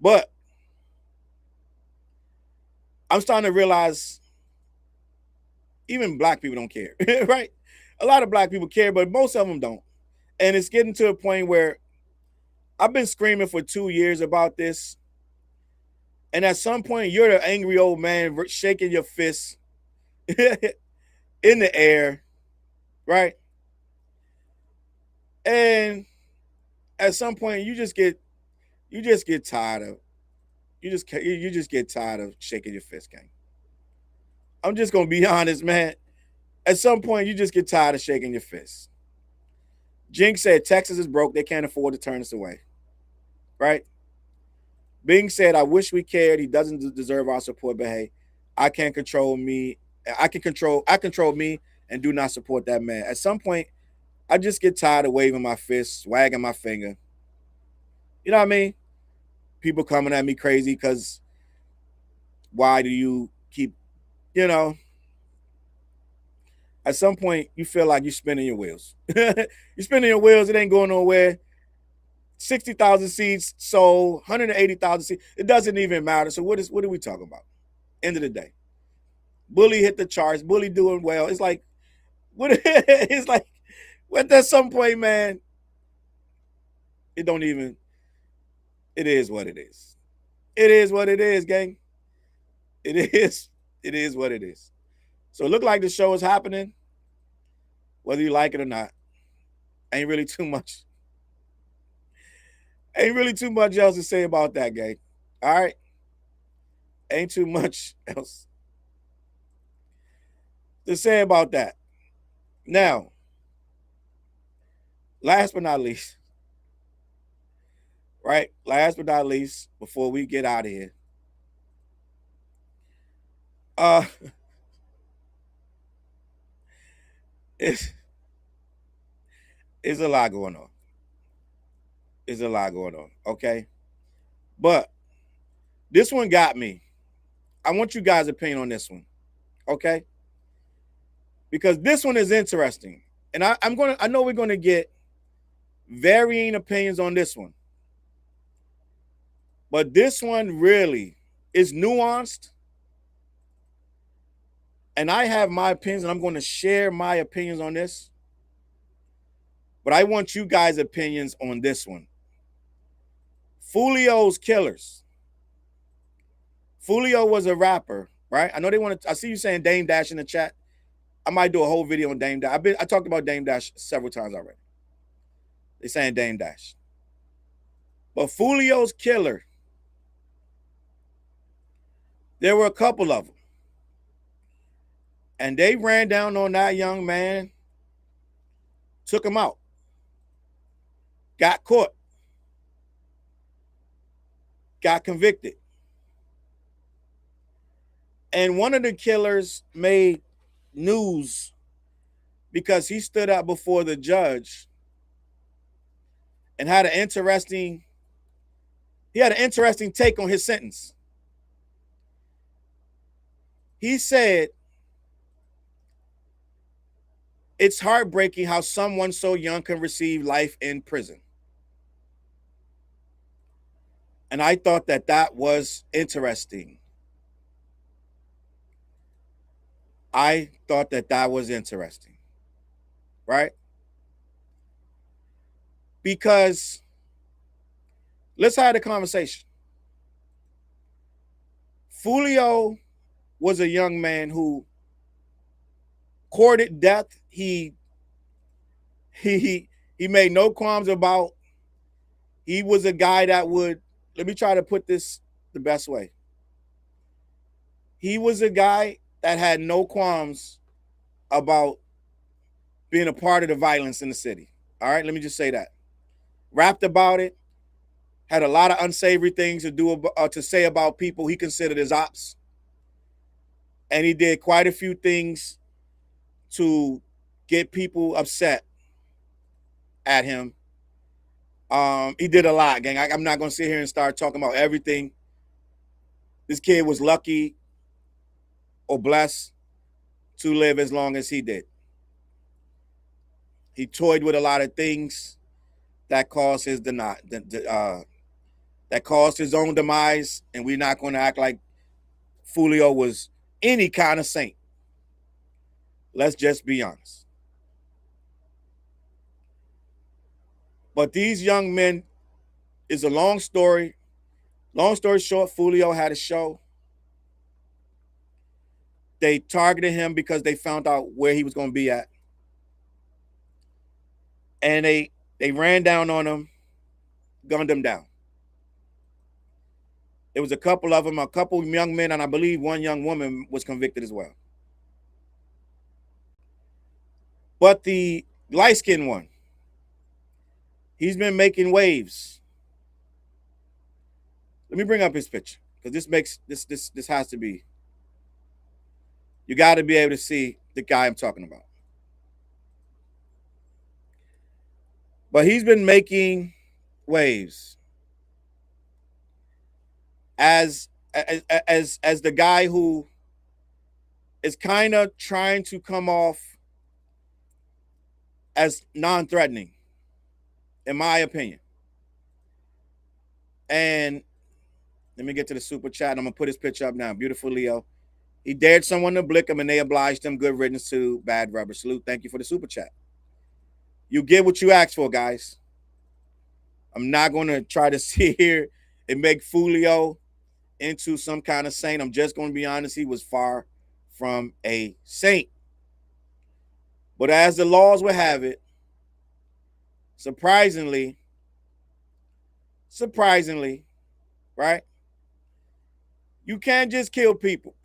but I'm starting to realize even black people don't care, right? A lot of black people care, but most of them don't. And it's getting to a point where I've been screaming for 2 years about this. And at some point, you're the angry old man shaking your fist in the air, right? And at some point, you just get tired of you just get tired of shaking your fist, gang. I'm just gonna be honest, man. At some point, you just get tired of shaking your fist. Jinx said Texas is broke; they can't afford to turn us away, right? Bing said, "I wish we cared. He doesn't deserve our support, but hey, I can't control me. I control me and do not support that man." At some point, I just get tired of waving my fist, wagging my finger. You know what I mean? People coming at me crazy because why do you keep, at some point you feel like you're spinning your wheels. You're spinning your wheels, it ain't going nowhere. 60,000 seats sold, 180,000 seats. It doesn't even matter. So what are we talking about? End of the day. Bully hit the charts. Bully doing well. It's like, at some point, man, it is what it is. It is what it is, gang. It is what it is. So it looked like the show is happening, whether you like it or not. Ain't really too much else to say about that, gang. All right? Ain't too much else to say about that. Now, last but not least, right? Last but not least, before we get out of here, it's a lot going on. There's a lot going on, okay? But this one got me. I want you guys' opinion on this one, okay? Because this one is interesting. And I know we're gonna get varying opinions on this one. But this one really is nuanced. And I have my opinions, and I'm going to share my opinions on this. But I want you guys' opinions on this one. Fulio's Killers. Fulio was a rapper, right? I know I see you saying Dame Dash in the chat. I might do a whole video on Dame Dash. I talked about Dame Dash several times already. They're saying Dame Dash. But Fulio's killer, there were a couple of them. And they ran down on that young man, took him out, got caught, got convicted. And one of the killers made news because he stood up before the judge and had an interesting take on his sentence. He said, it's heartbreaking how someone so young can receive life in prison. And I thought that was interesting. I thought that was interesting, right? Because let's have the conversation. Fulio was a young man who courted death. He made no qualms about. He was a guy that would, let me try to put this the best way. He was a guy that had no qualms about being a part of the violence in the city. All right, let me just say that. Rapped about it, had a lot of unsavory things to say about people he considered as ops. And he did quite a few things to get people upset at him. He did a lot, gang. I'm not going to sit here and start talking about everything. This kid was lucky or blessed to live as long as he did. He toyed with a lot of things that caused his that caused his own demise, and we're not going to act like Fulio was any kind of saint. Let's just be honest. But these young men is a long story. Long story short, Fulio had a show. They targeted him because they found out where he was going to be at. And they ran down on him, gunned him down. It was a couple of them, a couple young men, and I believe one young woman was convicted as well. But the light-skinned one, he's been making waves. Let me bring up his picture, because this has to be. You got to be able to see the guy I'm talking about. But he's been making waves as the guy who is kind of trying to come off as non-threatening, in my opinion. And let me get to the super chat. I'm going to put his picture up now. Beautiful Leo. He dared someone to blick him, and they obliged him. Good riddance to Bad Rubber. Salute. Thank you for the super chat. You get what you asked for, guys. I'm not going to try to sit here and make Fulio into some kind of saint. I'm just going to be honest. He was far from a saint. But as the laws would have it, surprisingly, right? You can't just kill people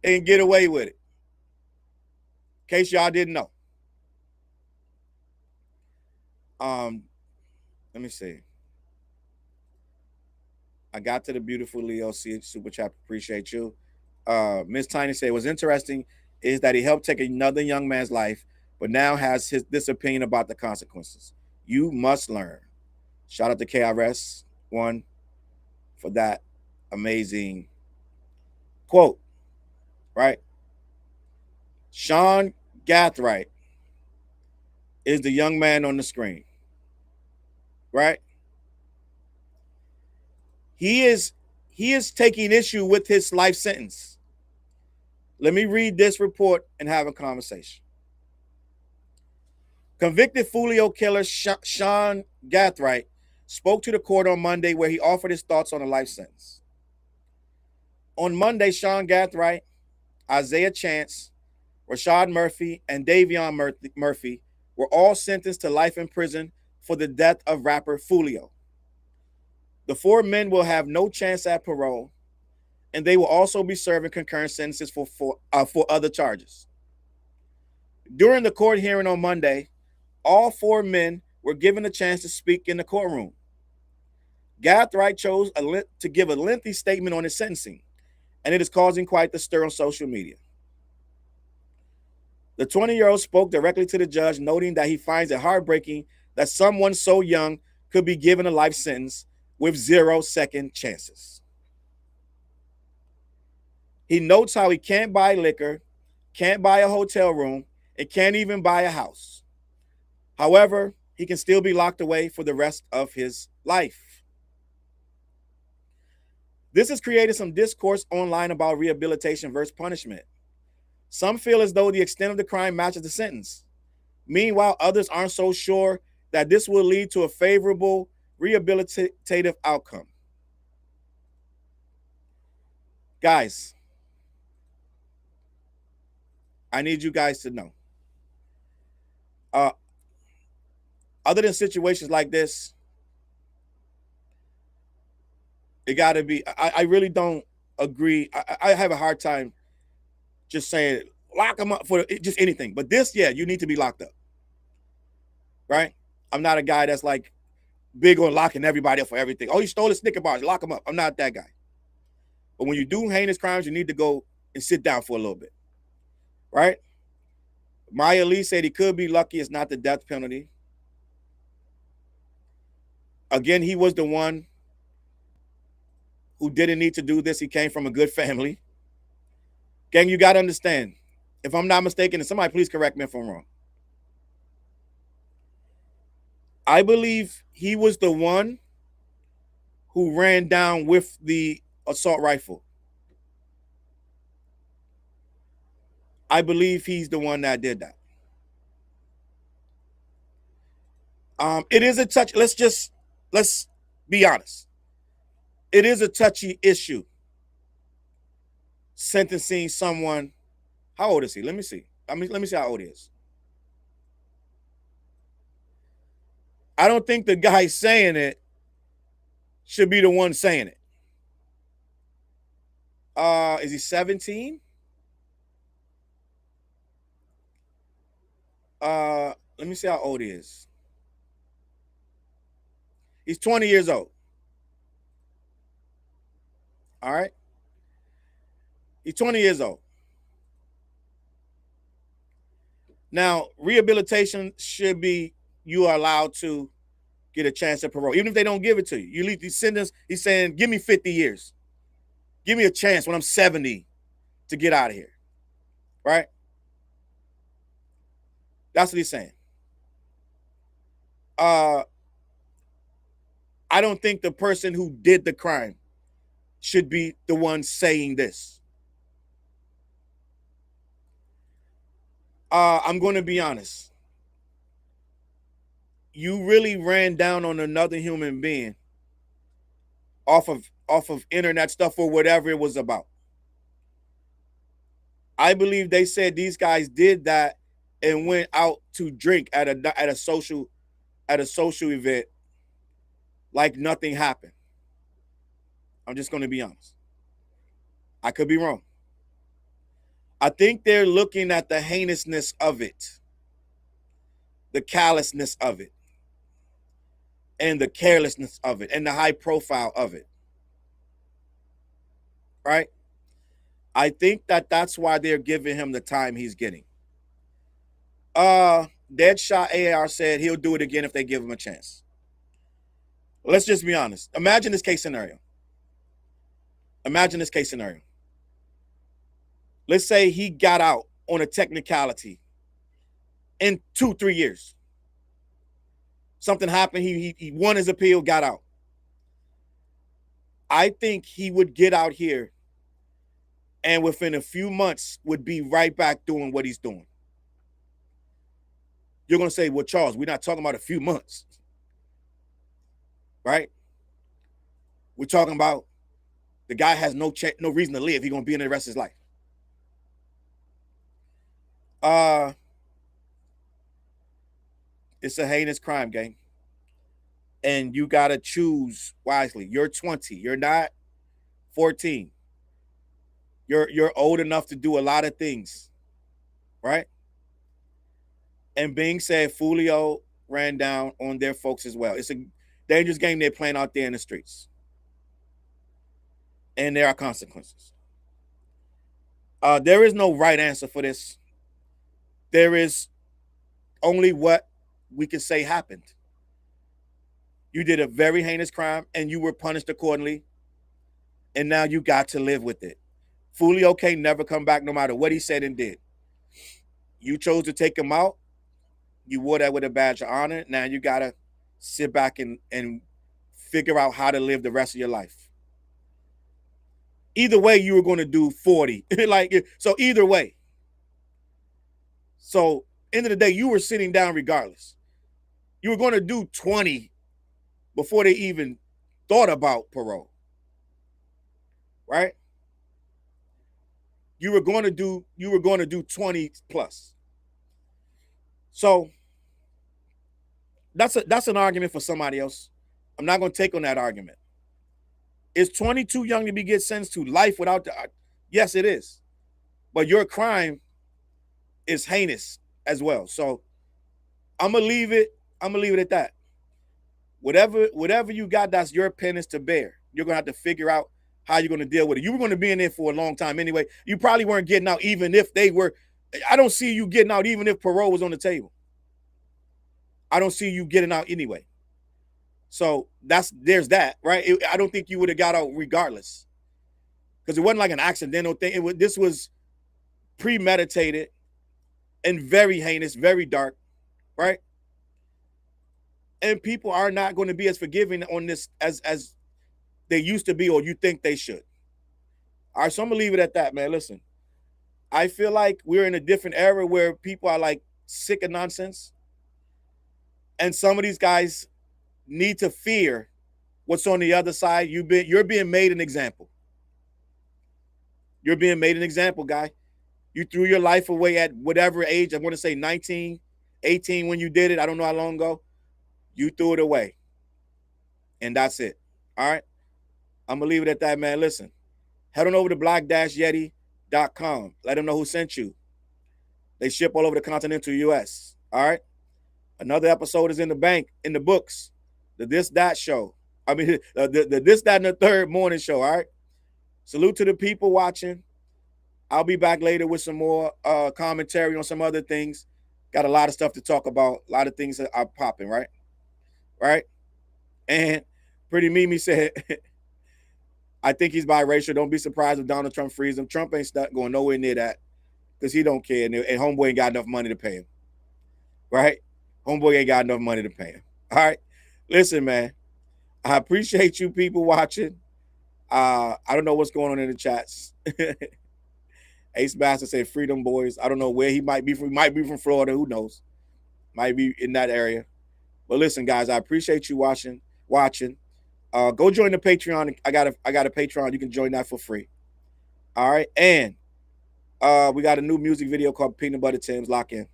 and get away with it. In case y'all didn't know. Let me see. I got to the beautiful Leo super chat. Appreciate you. Miss Tiny said, what's interesting is that he helped take another young man's life, but now has this opinion about the consequences. You must learn. Shout out to KRS-One for that amazing quote, right? Sean Gathright is the young man on the screen, right? He is taking issue with his life sentence. Let me read this report and have a conversation. Convicted Fulio killer Sean Gathright spoke to the court on Monday where he offered his thoughts on a life sentence. On Monday, Sean Gathright, Isaiah Chance, Rashad Murphy, and Davion Murphy were all sentenced to life in prison for the death of rapper Foolio. The 4 men will have no chance at parole, and they will also be serving concurrent sentences for other charges. During the court hearing on Monday, all 4 men were given a chance to speak in the courtroom. Gathright chose to give a lengthy statement on his sentencing, and it is causing quite the stir on social media. The 20-year-old spoke directly to the judge, noting that he finds it heartbreaking that someone so young could be given a life sentence with 0 second chances. He notes how he can't buy liquor, can't buy a hotel room, and can't even buy a house. However, he can still be locked away for the rest of his life. This has created some discourse online about rehabilitation versus punishment. Some feel as though the extent of the crime matches the sentence. Meanwhile, others aren't so sure that this will lead to a favorable rehabilitative outcome. Guys, I need you guys to know. Other than situations like this, it got to be, I really don't agree. I have a hard time just saying lock them up for just anything. But this, yeah, you need to be locked up. Right? I'm not a guy that's like big on locking everybody up for everything. Oh, you stole a Snicker bars, lock them up. I'm not that guy. But when you do heinous crimes, you need to go and sit down for a little bit. Right? Maya Lee said he could be lucky it's not the death penalty. Again, he was the one who didn't need to do this. He came from a good family. Gang, you got to understand, if I'm not mistaken, and somebody please correct me if I'm wrong, I believe he was the one who ran down with the assault rifle. I believe he's the one that did that. It is a touch. Let's be honest. It is a touchy issue. Sentencing someone. How old is he? Let me see. Let me see how old he is. I don't think the guy saying it should be the one saying it. Is he 17? Let me see how old he is. He's 20 years old. All right. He's 20 years old. Now, rehabilitation should be you are allowed to get a chance at parole, even if they don't give it to you. You leave the sentence. He's saying, give me 50 years. Give me a chance when I'm 70 to get out of here. Right? That's what he's saying. I don't think the person who did the crime should be the one saying this. I'm going to be honest. You really ran down on another human being off of internet stuff or whatever it was about. I believe they said these guys did that and went out to drink at a social event like nothing happened. I'm just going to be honest. I could be wrong. I think they're looking at the heinousness of it, the callousness of it, and the carelessness of it, and the high profile of it. Right? I think that's why they're giving him the time he's getting. Deadshot AR said he'll do it again if they give him a chance. Let's just be honest. Imagine this case scenario. Imagine this case scenario. Let's say he got out on a technicality in 2-3 years. Something happened. He won his appeal, got out. I think he would get out here and within a few months would be right back doing what he's doing. You're going to say, well, Charles, we're not talking about a few months. Right? We're talking about the guy has no reason to live. He's going to be in the rest of his life. It's a heinous crime, gang. And you got to choose wisely. You're 20. You're not 14. You're old enough to do a lot of things, right? And being said, Fulio ran down on their folks as well. It's a dangerous game they're playing out there in the streets. And there are consequences. There is no right answer for this. There is only what we can say happened. You did a very heinous crime and you were punished accordingly. And now you got to live with it. Fulio can't never come back no matter what he said and did. You chose to take him out. You wore that with a badge of honor. Now you got to sit back and figure out how to live the rest of your life. Either way, you were going to do 40. So either way. So end of the day, you were sitting down regardless. You were going to do 20 before they even thought about parole. Right? You were going to do 20 plus. So that's an argument for somebody else. I'm not going to take on that argument. Is 20 too young to be get sentenced to life without the? Yes, it is. But your crime is heinous as well. So I'm gonna leave it at that. Whatever you got, that's your penance to bear. You're gonna have to figure out how you're gonna deal with it. You were gonna be in there for a long time anyway. You probably weren't getting out even if they were. I don't see you getting out even if parole was on the table. I don't see you getting out anyway. So there's that, right? I don't think you would have got out regardless, because it wasn't like an accidental thing. This was premeditated and very heinous, very dark, right? And people are not going to be as forgiving on this as they used to be, or you think they should. All right, so I'm gonna leave it at that, man. Listen, I feel like we're in a different era where people are like sick of nonsense, and some of these guys need to fear what's on the other side. You're being made an example. You're being made an example, guy. You threw your life away at whatever age. I want to say 19, 18 when you did it. I don't know how long ago. You threw it away. And that's it. All right? I'm going to leave it at that, man. Listen, head on over to black-yeti.com. Let them know who sent you. They ship all over the continental U.S. All right? Another episode is in the bank, in the books. The This, That show. I mean, the This, That, and the Third morning show, all right? Salute to the people watching. I'll be back later with some more commentary on some other things. Got a lot of stuff to talk about. A lot of things that are popping, right? Right? And Pretty Mimi said, I think he's biracial. Don't be surprised if Donald Trump frees him. Trump ain't going nowhere near that because he don't care. And homeboy ain't got enough money to pay him. Right? Homeboy ain't got enough money to pay him. All right? Listen, man. I appreciate you people watching. I don't know what's going on in the chats. Ace Master said, Freedom Boys. I don't know where he might be from. He might be from Florida. Who knows? Might be in that area. But listen, guys, I appreciate you watching. Go join the Patreon. I got a Patreon. You can join that for free. All right. And we got a new music video called Peanut Butter Tim's. Lock in.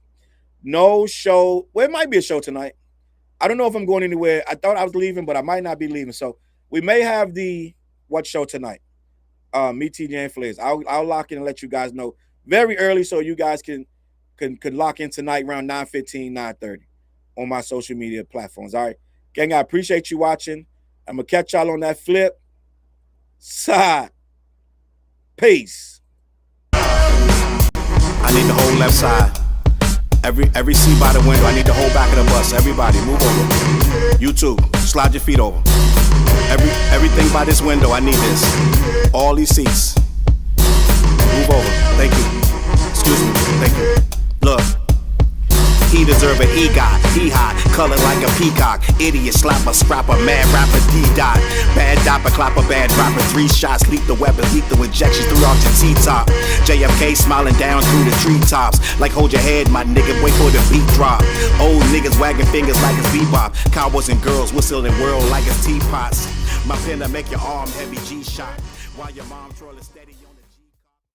No show. Well, it might be a show tonight. I don't know if I'm going anywhere. I thought I was leaving, but I might not be leaving. So we may have the what show tonight. Me, TJ, and Fliz. I'll lock in and let you guys know very early so you guys can lock in tonight around 9:15, 9:30 on my social media platforms. All right. Gang, I appreciate you watching. I'm going to catch y'all on that flip side. Peace. I need the whole left side. Every seat by the window. I need the whole back of the bus. Everybody, move over. You too. Slide your feet over. Everything by this window. I need this. All these seats. Move over. Thank you. Excuse me. Thank you. Look. He deserve it, he got, he hot, colored like a peacock. Idiot, slapper, scrapper, mad rapper, D-dot. Bad dopper, clapper, bad rapper. 3 shots, leak the weapons, lethal injections through off your T-top. JFK smiling down through the treetops. Like hold your head, my nigga, wait for the beat drop. Old niggas wagging fingers like it's bebop. Cowboys and girls whistling world like it's teapots. My pen to make your arm heavy G-shot. While your mom trolling steady.